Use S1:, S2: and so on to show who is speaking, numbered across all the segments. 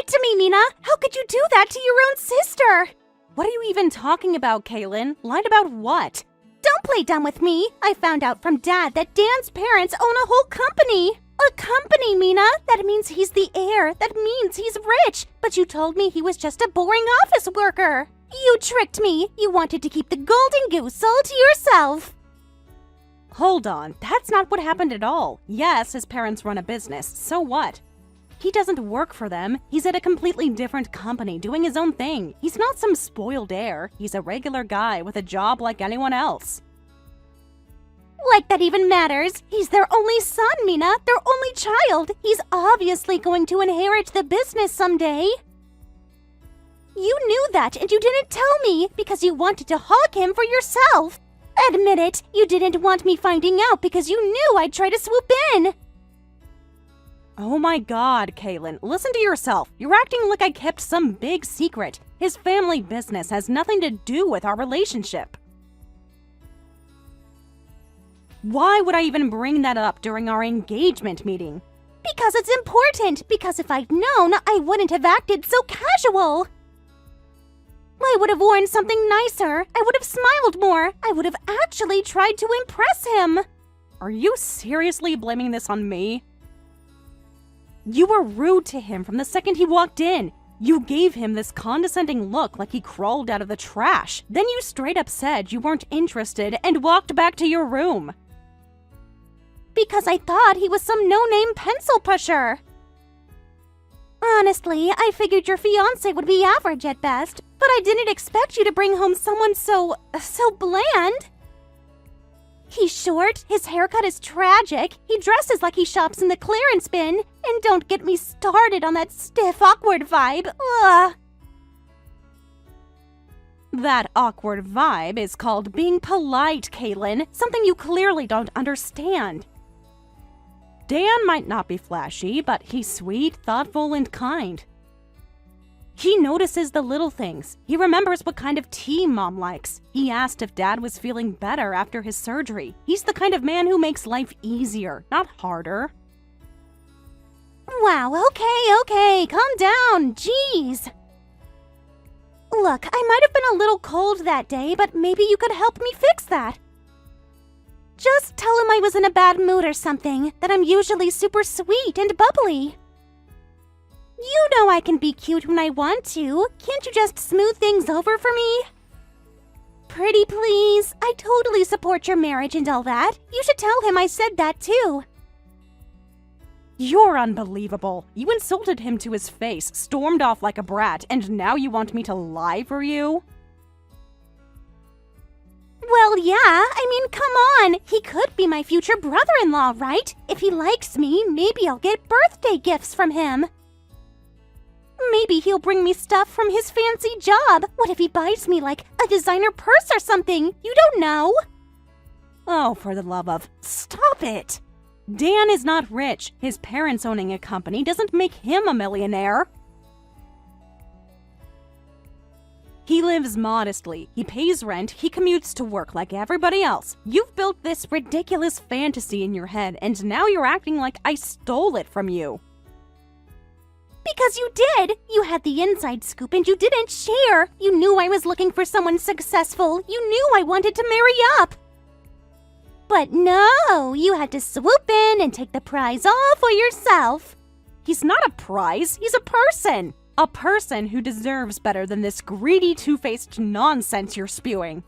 S1: lied to me, Mina! How could you do that to your own sister? What are you even talking about, Kaylin? Lied about what? Don't play dumb with me. I found out from Dad that Dan's parents own a whole company. A company, Mina. That means he's the heir. That means he's rich. But you told me he was just a boring office worker. You tricked me. You wanted to keep the golden goose all to yourself. Hold on. That's not what happened at all. Yes, his parents run a business. So what? He doesn't work for them. He's at a completely different company doing his own thing. He's not some spoiled heir. He's a regular guy with a job like anyone else. Like that even matters. He's their only son, Mina. Their only child. He's obviously going to inherit the business someday. You knew that and you didn't tell me because you wanted to hog him for yourself. Admit it. You didn't want me finding out because you knew I'd try to swoop in. Oh my god, Kaylin, listen to yourself. You're acting like I kept some big secret. His family business has nothing to do with our relationship. Why would I even bring that up during our engagement meeting? Because it's important. Because if I'd known, I wouldn't have acted so casual. I would have worn something nicer. I would have smiled more. I would have actually tried to impress him. Are you seriously blaming this on me? You were rude to him from the second he walked in. You gave him this condescending look like he crawled out of the trash. Then you straight up said you weren't interested and walked back to your room. Because I thought he was some no-name pencil pusher. Honestly, I figured your fiancé would be average at best, but I didn't expect you to bring home someone so bland. He's short, his haircut is tragic, he dresses like he shops in the clearance bin, and don't get me started on that stiff, awkward vibe. Ugh. That awkward vibe is called being polite, Kaylin, something you clearly don't understand. Dan might not be flashy, but he's sweet, thoughtful, and kind. He notices the little things. He remembers what kind of tea Mom likes. He asked if Dad was feeling better after his surgery. He's the kind of man who makes life easier, not harder. Wow, okay, calm down, jeez. Look, I might have been a little cold that day, but maybe you could help me fix that. Just tell him I was in a bad mood or something, that I'm usually super sweet and bubbly. You know I can be cute when I want to. Can't you just smooth things over for me? Pretty please. I totally support your marriage and all that. You should tell him I said that too. You're unbelievable. You insulted him to his face, stormed off like a brat, and now you want me to lie for you? Well, yeah, I mean, come on. He could be my future brother-in-law, right? If he likes me, maybe I'll get birthday gifts from him. Maybe he'll bring me stuff from his fancy job. What if he buys me, like, a designer purse or something? You don't know. Oh, for the love of... Stop it! Dan is not rich. His parents owning a company doesn't make him a millionaire. He lives modestly. He pays rent. He commutes to work like everybody else. You've built this ridiculous fantasy in your head, and now you're acting like I stole it from you. Because you did! You had the inside scoop and you didn't share! You knew I was looking for someone successful! You knew I wanted to marry up! But no! You had to swoop in and take the prize all for yourself! He's not a prize, he's a person! A person who deserves better than this greedy, two-faced nonsense you're spewing.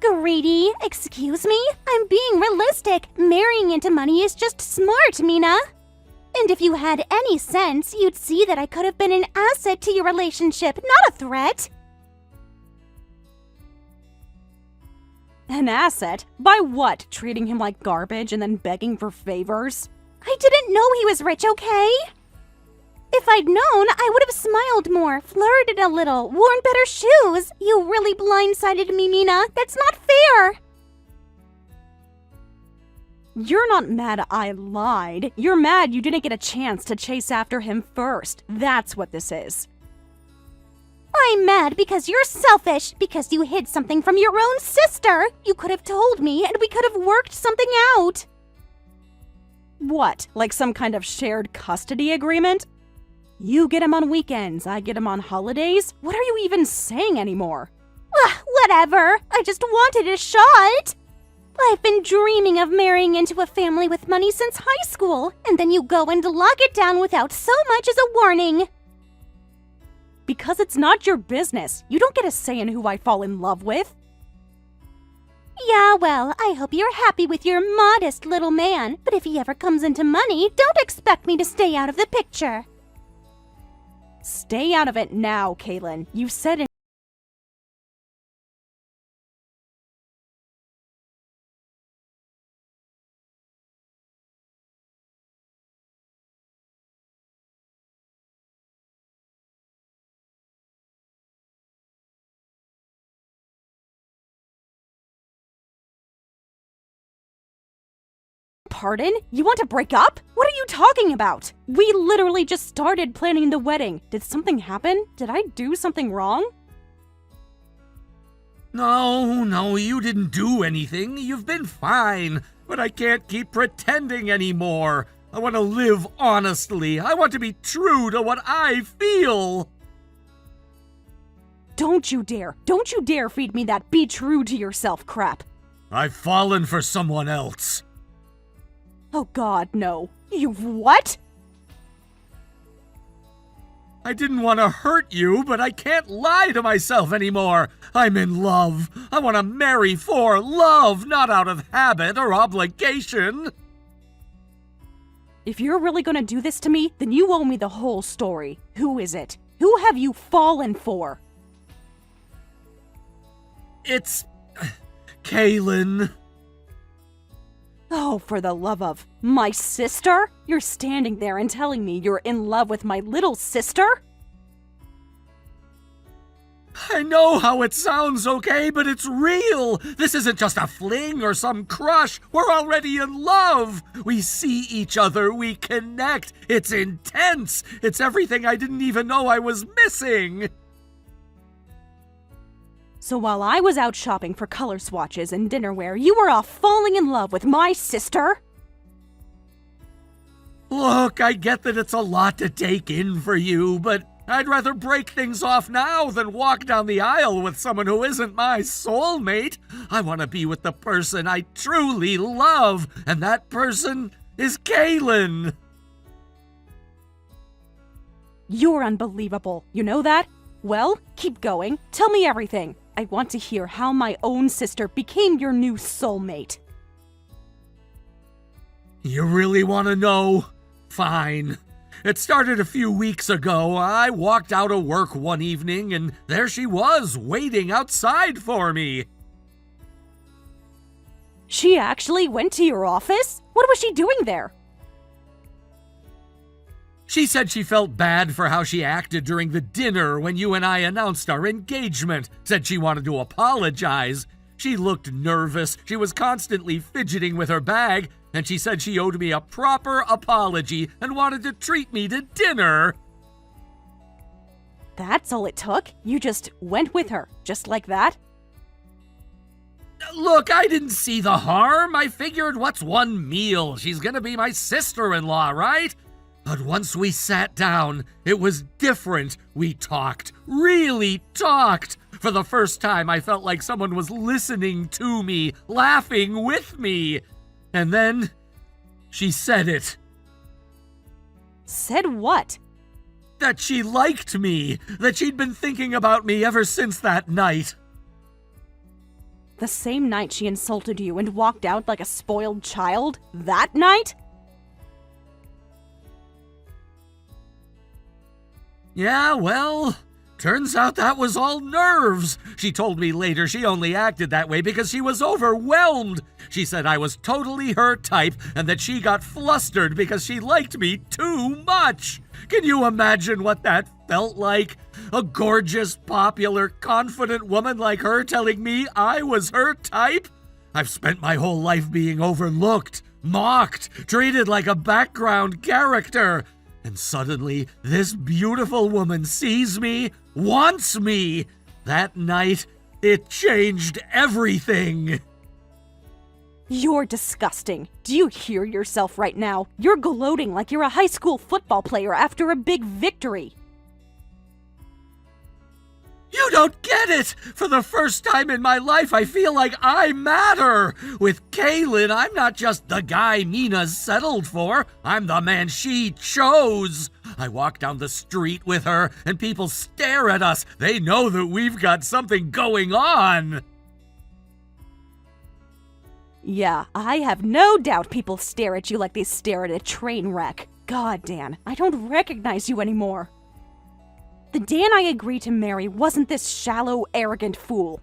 S1: Greedy? Excuse me? I'm being realistic! Marrying into money is just smart, Mina! And if you had any sense, you'd see that I could have been an asset to your relationship, not a threat. An asset? By what? Treating him like garbage and then begging for favors? I didn't know he was rich, okay? If I'd known, I would have smiled more, flirted a little, worn better shoes. You really blindsided me, Mina. That's not fair. You're not mad I lied. You're mad you didn't get a chance to chase after him first. That's what this is. I'm mad because you're selfish, because you hid something from your own sister. You could have told me and we could have worked something out. What, like some kind of shared custody agreement? You get him on weekends, I get him on holidays. What are you even saying anymore? Whatever. I just wanted a shot. I've been dreaming of marrying into a family with money since high school, and then you go and lock it down without so much as a warning. Because it's not your business. You don't get a say in who I fall in love with. Yeah, well, I hope you're happy with your modest little man, but if he ever comes into money, don't expect me to stay out of the picture. Stay out of it now, Kaylin. You said it. Pardon? You want to break up? What are you talking about? We literally just started planning the wedding. Did something happen? Did I do something wrong?
S2: No, you didn't do anything. You've been fine. But I can't keep pretending anymore. I want to live honestly. I want to be true to what I feel.
S1: Don't you dare. Don't you dare feed me that be true to yourself crap.
S2: I've fallen for someone else.
S1: Oh God, no. You've what?
S2: I didn't want to hurt you, but I can't lie to myself anymore. I'm in love. I want to marry for love, not out of habit or obligation.
S1: If you're really gonna do this to me, then you owe me the whole story. Who is it? Who have you fallen for?
S2: It's Kaylin.
S1: Oh, for the love of... My sister? You're standing there and telling me you're in love with my little sister?
S2: I know how it sounds, okay, but it's real. This isn't just a fling or some crush. We're already in love. We see each other. We connect. It's intense. It's everything I didn't even know I was missing.
S1: So while I was out shopping for color swatches and dinnerware, you were off falling in love with my sister?
S2: Look, I get that it's a lot to take in for you, but I'd rather break things off now than walk down the aisle with someone who isn't my soulmate. I want to be with the person I truly love, and that person is Kaylin.
S1: You're unbelievable. You know that? Well, keep going. Tell me everything. I want to hear how my own sister became your new soulmate.
S2: You really want to know? Fine. It started a few weeks ago. I walked out of work one evening, and there she was, waiting outside for me.
S1: She actually went to your office? What was she doing there?
S2: She said she felt bad for how she acted during the dinner when you and I announced our engagement. Said she wanted to apologize. She looked nervous. She was constantly fidgeting with her bag, and she said she owed me a proper apology and wanted to treat me to dinner.
S1: That's all it took? You just went with her, just like that?
S2: Look, I didn't see the harm. I figured, what's one meal? She's gonna be my sister-in-law, right? But once we sat down, it was different. We talked, really talked. For the first time, I felt like someone was listening to me, laughing with me. And then, she said it.
S1: Said what?
S2: That she liked me, that she'd been thinking about me ever since that night.
S1: The same night she insulted you and walked out like a spoiled child? That night?
S2: Yeah, well, turns out that was all nerves. She told me later she only acted that way because she was overwhelmed. She said I was totally her type and that she got flustered because she liked me too much. Can you imagine what that felt like? A gorgeous, popular, confident woman like her telling me I was her type? I've spent my whole life being overlooked, mocked, treated like a background character. And suddenly, this beautiful woman sees me, wants me. That night, it changed everything.
S1: You're disgusting. Do you hear yourself right now? You're gloating like you're a high school football player after a big victory.
S2: You don't get it! For the first time in my life, I feel like I matter! With Kaylin, I'm not just the guy Mina's settled for. I'm the man she chose! I walk down the street with her, and people stare at us. They know that we've got something going on!
S1: Yeah, I have no doubt people stare at you like they stare at a train wreck. God, Dan, I don't recognize you anymore. The Dan I agreed to marry wasn't this shallow, arrogant fool.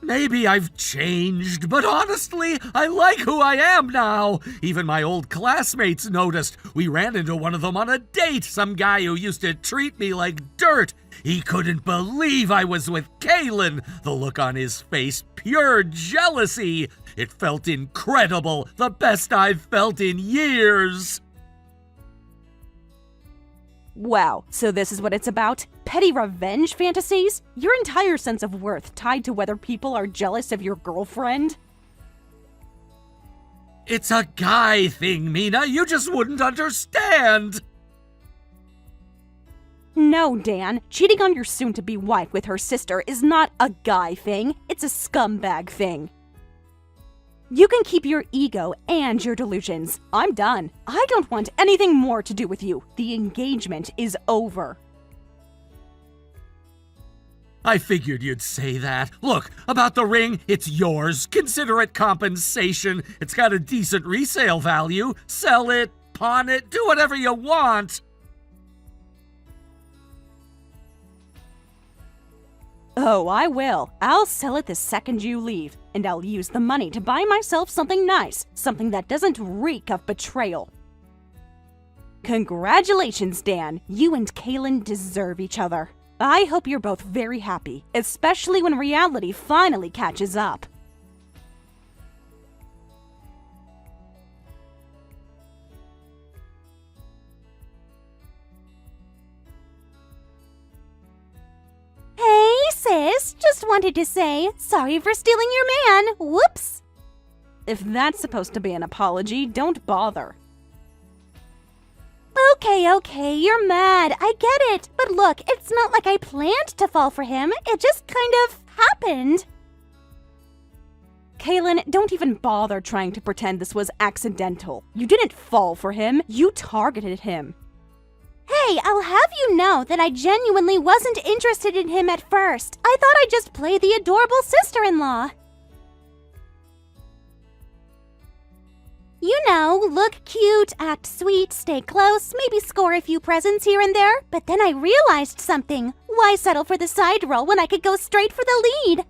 S2: Maybe I've changed, but honestly, I like who I am now. Even my old classmates noticed. We ran into one of them on a date, some guy who used to treat me like dirt. He couldn't believe I was with Kaylin. The look on his face, pure jealousy. It felt incredible, the best I've felt in years.
S1: Wow, so this is what it's about? Petty revenge fantasies? Your entire sense of worth tied to whether people are jealous of your girlfriend?
S2: It's a guy thing, Mina. You just wouldn't understand.
S1: No, Dan. Cheating on your soon-to-be wife with her sister is not a guy thing. It's a scumbag thing. You can keep your ego and your delusions. I'm done. I don't want anything more to do with you. The engagement is over.
S2: I figured you'd say that. Look, about the ring, it's yours. Consider it compensation. It's got a decent resale value. Sell it, pawn it, do whatever you want.
S1: Oh, I will. I'll sell it the second you leave, and I'll use the money to buy myself something nice, something that doesn't reek of betrayal. Congratulations, Dan. You and Kaylin deserve each other. I hope you're both very happy, especially when reality finally catches up. Hey, sis. Just wanted to say, sorry for stealing your man. Whoops. If that's supposed to be an apology, don't bother. Okay, you're mad. I get it. But look, it's not like I planned to fall for him. It just kind of happened. Kaylin, don't even bother trying to pretend this was accidental. You didn't fall for him. You targeted him. Hey, I'll have you know that I genuinely wasn't interested in him at first. I thought I'd just play the adorable sister-in-law. You know, look cute, act sweet, stay close, maybe score a few presents here and there. But then I realized something. Why settle for the side role when I could go straight for the lead?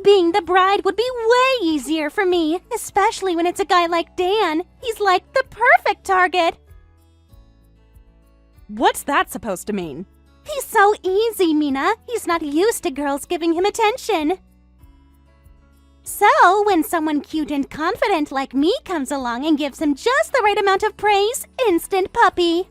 S1: Being the bride would be way easier for me, especially when it's a guy like Dan. He's like the perfect target. What's that supposed to mean? He's so easy, Mina. He's not used to girls giving him attention. So, when someone cute and confident like me comes along and gives him just the right amount of praise, instant puppy.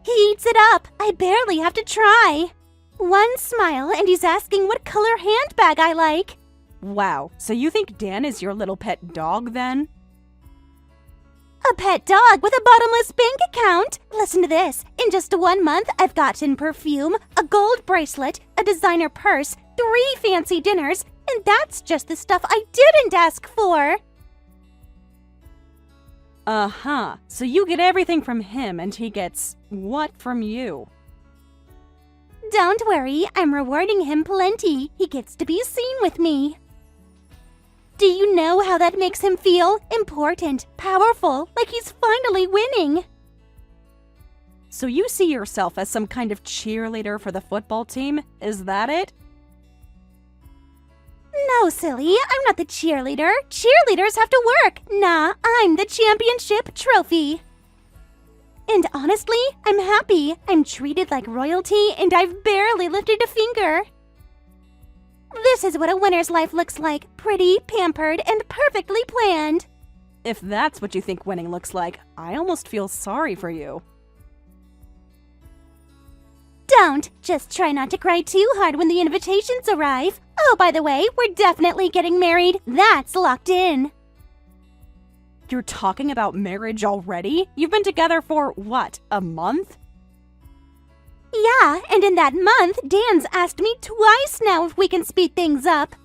S1: He eats it up. I barely have to try. One smile and he's asking what color handbag I like. Wow, so you think Dan is your little pet dog then? A pet dog with a bottomless bank account? Listen to this. In just 1 month, I've gotten perfume, a gold bracelet, a designer purse, 3 fancy dinners, and that's just the stuff I didn't ask for. Uh-huh. So you get everything from him and he gets what from you? Don't worry, I'm rewarding him plenty. He gets to be seen with me. Do you know how that makes him feel? Important, powerful, like he's finally winning. So you see yourself as some kind of cheerleader for the football team? Is that it? No, silly, I'm not the cheerleader. Cheerleaders have to work. Nah, I'm the championship trophy. And honestly, I'm happy. I'm treated like royalty and I've barely lifted a finger. This is what a winner's life looks like. Pretty, pampered, and perfectly planned. If that's what you think winning looks like, I almost feel sorry for you. Don't. Just try not to cry too hard when the invitations arrive. Oh, by the way, we're definitely getting married. That's locked in.
S3: You're talking about marriage already? You've been together for, what, a month?
S1: Yeah, and in that month, Dan's asked me twice now if we can speed things up.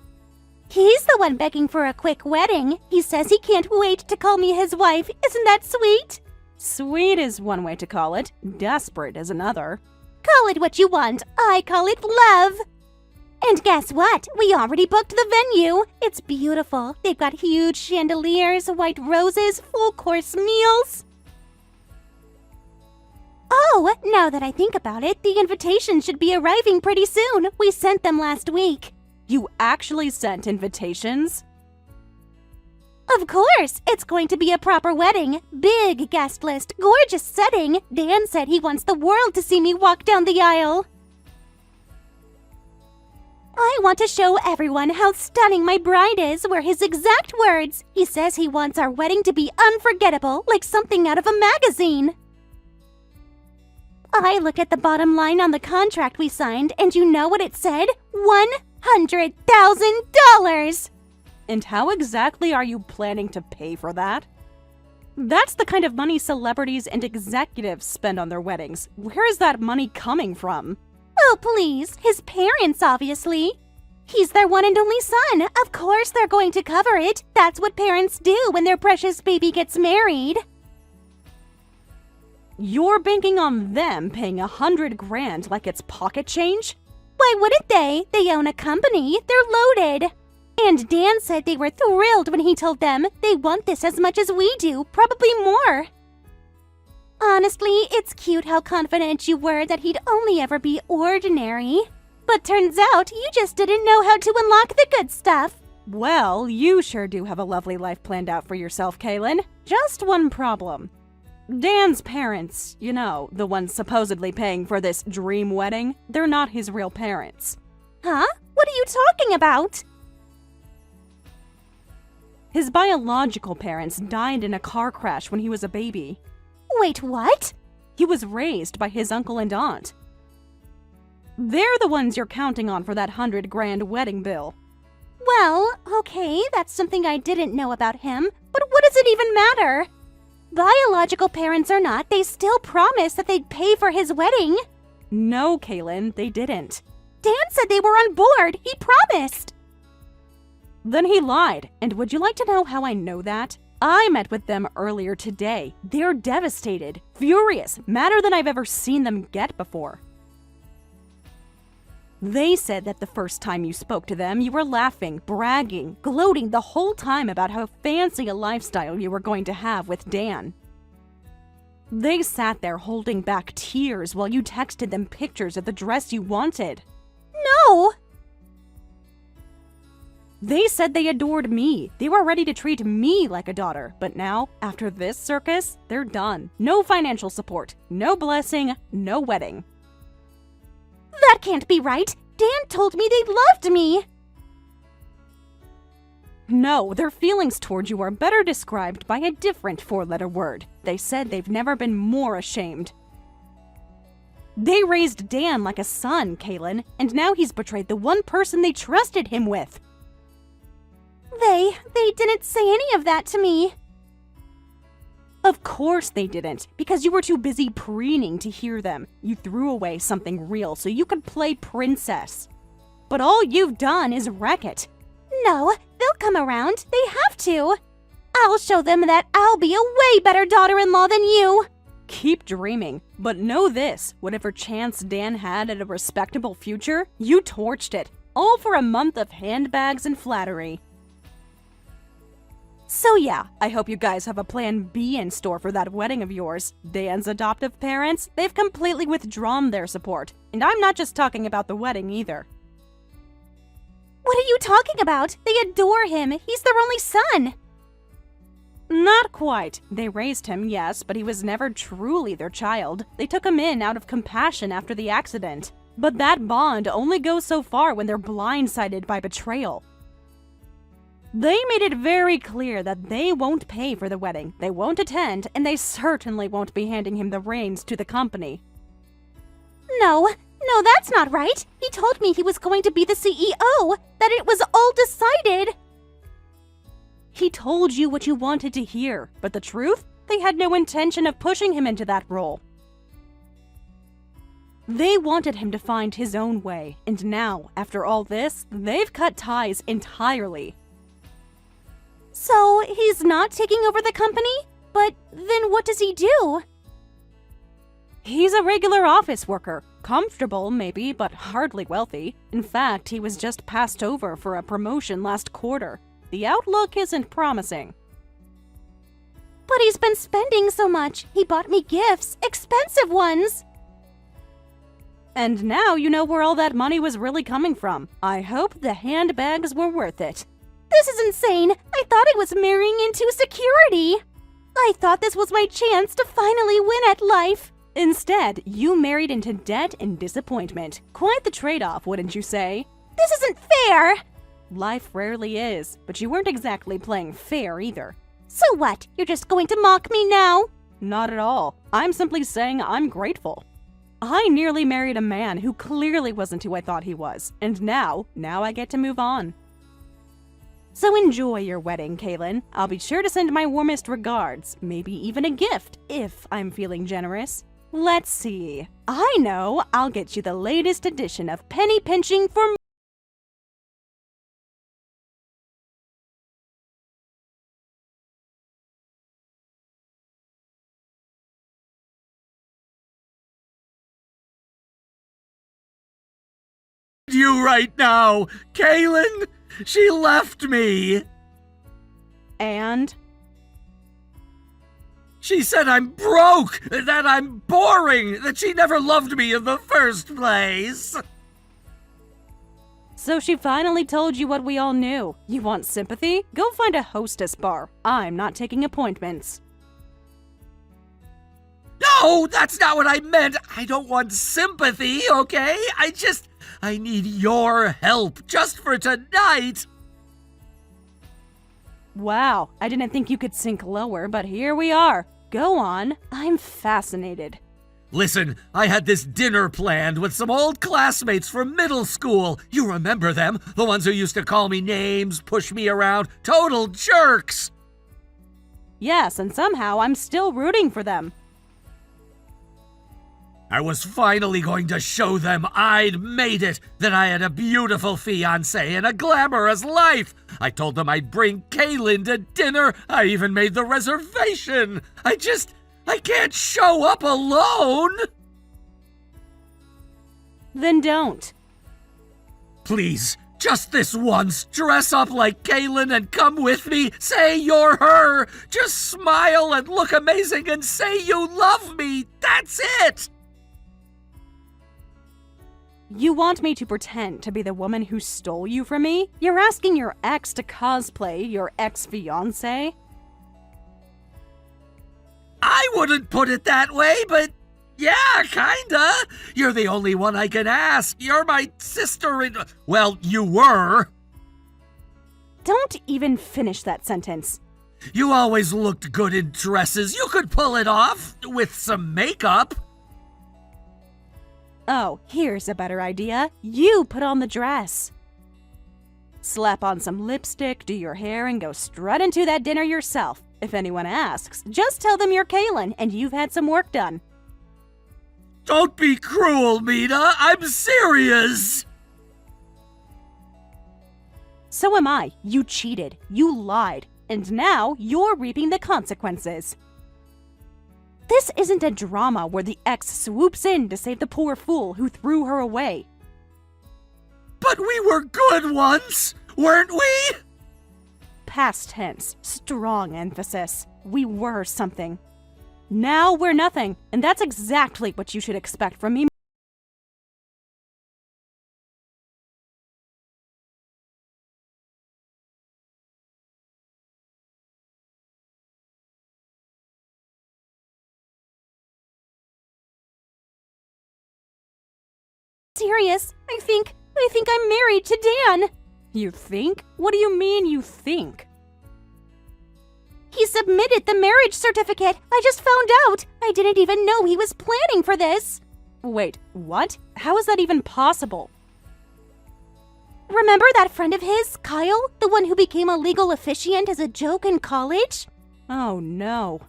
S1: He's the one begging for a quick wedding. He says he can't wait to call me his wife. Isn't that sweet?
S3: Sweet is one way to call it. Desperate is another.
S1: Call it what you want. I call it love. And guess what? We already booked the venue. It's beautiful. They've got huge chandeliers, white roses, full-course meals. Oh, now that I think about it, the invitations should be arriving pretty soon. We sent them last week.
S3: You actually sent invitations?
S1: Of course! It's going to be a proper wedding. Big guest list, gorgeous setting. Dan said he wants the world to see me walk down the aisle. I want to show everyone how stunning my bride is, were his exact words. He says he wants our wedding to be unforgettable, like something out of a magazine. I looked at the bottom line on the contract we signed, and you know what it said? $100,000!
S3: And how exactly are you planning to pay for that? That's the kind of money celebrities and executives spend on their weddings. Where is that money coming from?
S1: Oh, please. His parents, obviously. He's their one and only son. Of course they're going to cover it. That's what parents do when their precious baby gets married.
S3: You're banking on them paying $100,000 like it's pocket change?
S1: Why wouldn't they? They own a company. They're loaded. And Dan said they were thrilled when he told them they want this as much as we do, probably more. Honestly, it's cute how confident you were that he'd only ever be ordinary. But turns out you just didn't know how to unlock the good stuff.
S3: Well, you sure do have a lovely life planned out for yourself, Kaylin. Just one problem. Dan's parents, you know, the ones supposedly paying for this dream wedding, they're not his real parents.
S1: Huh? What are you talking about?
S3: His biological parents died in a car crash when he was a baby.
S1: Wait, what?
S3: He was raised by his uncle and aunt. They're the ones you're counting on for that $100,000 wedding bill.
S1: Well, okay, that's something I didn't know about him, but what does it even matter? Biological parents or not, they still promised that they'd pay for his wedding.
S3: No, Kaylin, they didn't.
S1: Dan said they were on board. He promised.
S3: Then he lied. And would you like to know how I know that? I met with them earlier today. They're devastated, furious, madder than I've ever seen them get before. They said that the first time you spoke to them, you were laughing, bragging, gloating the whole time about how fancy a lifestyle you were going to have with Dan. They sat there holding back tears while you texted them pictures of the dress you wanted.
S1: No!
S3: They said they adored me. They were ready to treat me like a daughter. But now, after this circus, they're done. No financial support, no blessing, no wedding.
S1: That can't be right. Dan told me they loved me.
S3: No, their feelings toward you are better described by a different four-letter word. They said they've never been more ashamed. They raised Dan like a son, Kaylin, and now he's betrayed the one person they trusted him with.
S1: They didn't say any of that to me.
S3: Of course they didn't, because you were too busy preening to hear them. You threw away something real so you could play princess. But all you've done is wreck it.
S1: No, they'll come around. They have to. I'll show them that I'll be a way better daughter-in-law than you.
S3: Keep dreaming, but know this, whatever chance Dan had at a respectable future, you torched it, all for a month of handbags and flattery. So yeah, I hope you guys have a plan B in store for that wedding of yours. Dan's adoptive parents, they've completely withdrawn their support. And I'm not just talking about the wedding either.
S1: What are you talking about? They adore him. He's their only son.
S3: Not quite. They raised him, yes, but he was never truly their child. They took him in out of compassion after the accident. But that bond only goes so far when they're blindsided by betrayal. They made it very clear that they won't pay for the wedding, they won't attend, and they certainly won't be handing him the reins to the company.
S1: No, No, that's not right. He told me he was going to be the CEO, that it was all decided.
S3: He told you what you wanted to hear, but the truth? They had no intention of pushing him into that role. They wanted him to find his own way, and now, after all this, they've cut ties entirely.
S1: So, he's not taking over the company? But then what does he do?
S3: He's a regular office worker. Comfortable, maybe, but hardly wealthy. In fact, he was just passed over for a promotion last quarter. The outlook isn't promising.
S1: But he's been spending so much. He bought me gifts, expensive ones.
S3: And now you know where all that money was really coming from. I hope the handbags were worth it.
S1: This is insane. I thought I was marrying into security. I thought this was my chance to finally win at life.
S3: Instead, you married into debt and disappointment. Quite the trade-off, wouldn't you say?
S1: This isn't fair.
S3: Life rarely is, but you weren't exactly playing fair either.
S1: So what? You're just going to mock me now?
S3: Not at all. I'm simply saying I'm grateful. I nearly married a man who clearly wasn't who I thought he was, and now I get to move on. So enjoy your wedding, Kaylin. I'll be sure to send my warmest regards, maybe even a gift, if I'm feeling generous. Let's see. I know, I'll get you the latest edition of Penny Pinching for
S2: You right now, Kaylin! She left me!
S3: And?
S2: She said I'm broke, that I'm boring, that she never loved me in the first place.
S3: So she finally told you what we all knew. You want sympathy? Go find a hostess bar. I'm not taking appointments.
S2: No, that's not what I meant. I don't want sympathy, okay? I need your help just for tonight.
S3: Wow, I didn't think you could sink lower, but here we are. Go on. I'm fascinated.
S2: Listen, I had this dinner planned with some old classmates from middle school. You remember them? The ones who used to call me names, push me around, total jerks.
S3: Yes, and somehow I'm still rooting for them.
S2: I was finally going to show them I'd made it, that I had a beautiful fiancé and a glamorous life. I told them I'd bring Kaylin to dinner. I even made the reservation. I can't show up alone.
S3: Then don't.
S2: Please, just this once, dress up like Kaylin and come with me. Say you're her. Just smile and look amazing and say you love me. That's it.
S3: You want me to pretend to be the woman who stole you from me? You're asking your ex to cosplay your ex-fiancé?
S2: I wouldn't put it that way, but yeah, kinda. You're the only one I can ask. You're my sister in... Well, you were.
S3: Don't even finish that sentence.
S2: You always looked good in dresses. You could pull it off with some makeup.
S3: Oh, here's a better idea. You put on the dress. Slap on some lipstick, do your hair, and go strut into that dinner yourself. If anyone asks, just tell them you're Kaylin and you've had some work done.
S2: Don't be cruel, Mina. I'm serious.
S3: So am I. You cheated. You lied. And now you're reaping the consequences. This isn't a drama where the ex swoops in to save the poor fool who threw her away.
S2: But we were good once, weren't we?
S3: Past tense, strong emphasis. We were something. Now we're nothing, and that's exactly what you should expect from me.
S1: Serious. I think I'm married to Dan.
S3: You think? What do you mean you think?
S1: He submitted the marriage certificate. I just found out. I didn't even know he was planning for this.
S3: Wait, what? How is that even possible?
S1: Remember that friend of his, Kyle? The one who became a legal officiant as a joke in college?
S3: Oh no.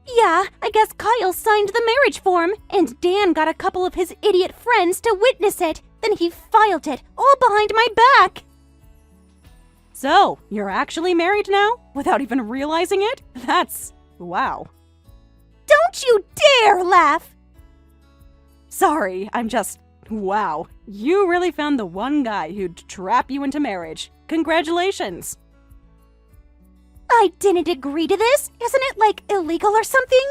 S1: Yeah, I guess Kyle signed the marriage form, and Dan got a couple of his idiot friends to witness it. Then he filed it, all behind my back.
S3: So, you're actually married now? Without even realizing it? That's... wow.
S1: Don't you dare laugh!
S3: Sorry, I'm just... wow. You really found the one guy who'd trap you into marriage. Congratulations!
S1: I didn't agree to this. Isn't it, like, illegal or something?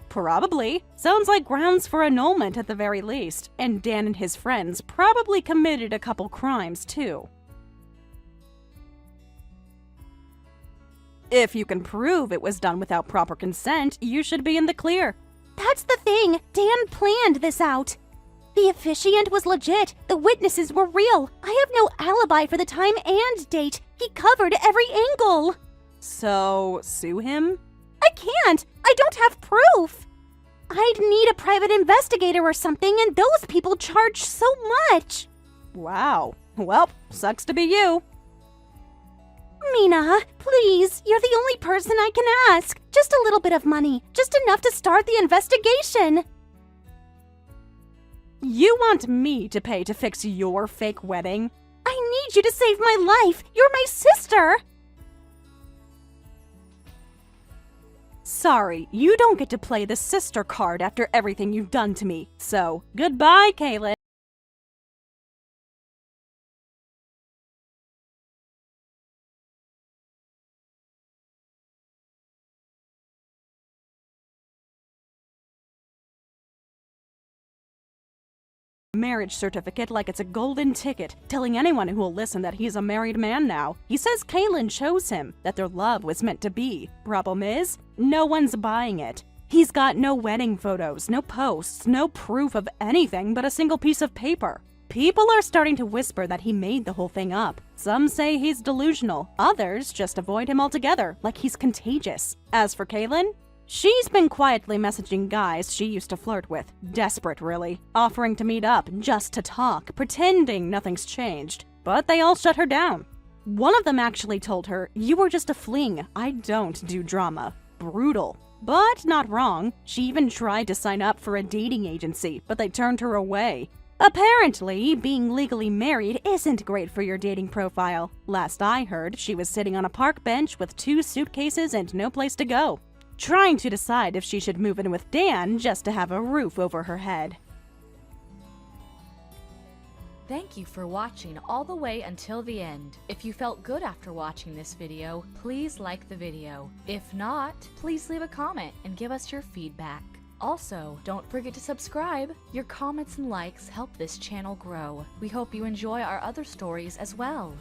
S3: Probably. Sounds like grounds for annulment at the very least. And Dan and his friends probably committed a couple crimes, too. If you can prove it was done without proper consent, you should be in the clear.
S1: That's the thing. Dan planned this out. The officiant was legit. The witnesses were real. I have no alibi for the time and date. He covered every angle.
S3: So, sue him?
S1: I can't. I don't have proof. I'd need a private investigator or something, and those people charge so much.
S3: Wow. Well, sucks to be you.
S1: Mina, please, you're the only person I can ask. Just a little bit of money. Just enough to start the investigation.
S3: You want me to pay to fix your fake wedding?
S1: I need you to save my life. You're my sister.
S3: Sorry, you don't get to play the sister card after everything you've done to me. So, goodbye, Kaylin. Marriage certificate like it's a golden ticket, telling anyone who will listen that he's a married man now. He says Kaylin chose him, that their love was meant to be. Problem is, no one's buying it. He's got no wedding photos, no posts, no proof of anything but a single piece of paper. People are starting to whisper that he made the whole thing up. Some say he's delusional, others just avoid him altogether, like he's contagious. As for Kaylin, she's been quietly messaging guys she used to flirt with. Desperate, really. Offering to meet up just to talk, pretending nothing's changed. But they all shut her down. One of them actually told her, "You were just a fling. I don't do drama." Brutal. But not wrong. She even tried to sign up for a dating agency, but they turned her away. Apparently, being legally married isn't great for your dating profile. Last I heard, she was sitting on a park bench with 2 suitcases and no place to go, trying to decide if she should move in with Dan just to have a roof over her head.
S4: Thank you for watching all the way until the end. If you felt good after watching this video, please like the video. If not, please leave a comment and give us your feedback. Also, don't forget to subscribe. Your comments and likes help this channel grow. We hope you enjoy our other stories as well.